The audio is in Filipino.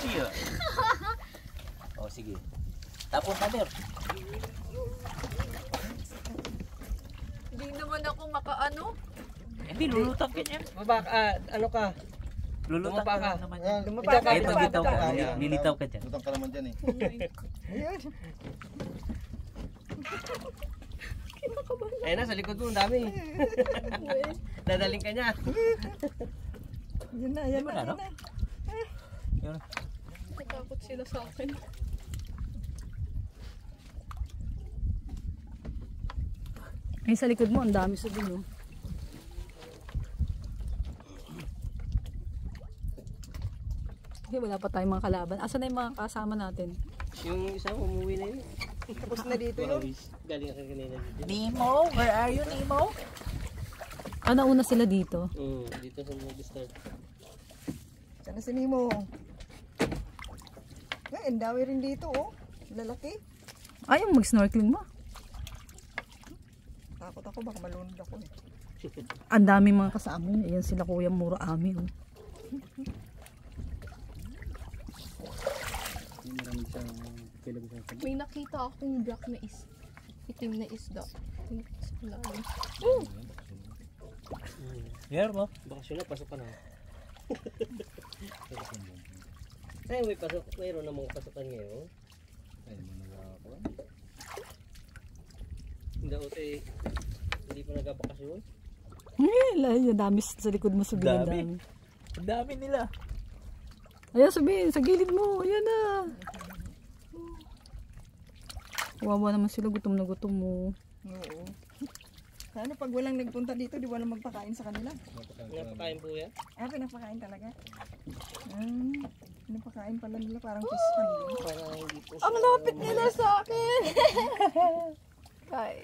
Siya. Oh, sige. Tapos natin. Hindi naman ako makaano. Hindi, lulutang ka niyan. Baba ka, ano ka? Lulutang Lumapa ka ka. naman. Lumapa ka. Ito, bitaw ka. Ayan. Lilitaw ka dyan. Lutang ka naman dyan eh. Ayun na, sa likod mo, ang dami. Dadaling ka niya. Yan na, yan Ano na, no? Yun. Natakot sila sa akin. Ay, sa likod mo, ang dami sa dulo. Okay, wala pa tayong mga kalaban. Asan na yung mga kasama natin? Yung isang umuwi na yun. Tapos na dito yun. Galing ka kanina dito. Nemo, where are you, Nemo? Ah, nauna sila dito. Dito sa mag-start. Sana si Nemo. Ang dami rin dito, oh. Lalaki. Ayaw mag-snorkeling mo. Takot ako, baka malunod ako eh. Ang dami mga kasama. Ayan sila Kuya Mura Ami. Oh. May nakita akong black na itim na isda. Here mo. Bakasyon na, pasok ka na. Ay, may pasok. Mayroon na mga pasukan ngayon. Ay, managawa. Hindi ako hindi pa nagpapakasyon. Ang dami sa likod mo, sabihin. Ang Dami. dami. Ang dami nila. Ayan, sabihin, sa gilid mo. Ayan na. Wawa naman sila, gutom na gutom mo. Oo. Sana pag walang nagpunta dito, di walang magpakain sa kanila. Napakain po yan. Pinapakain talaga. Pinapakain pala nila, parang fish handling. Para hindi po. Ang lapit nila sa akin! Ay.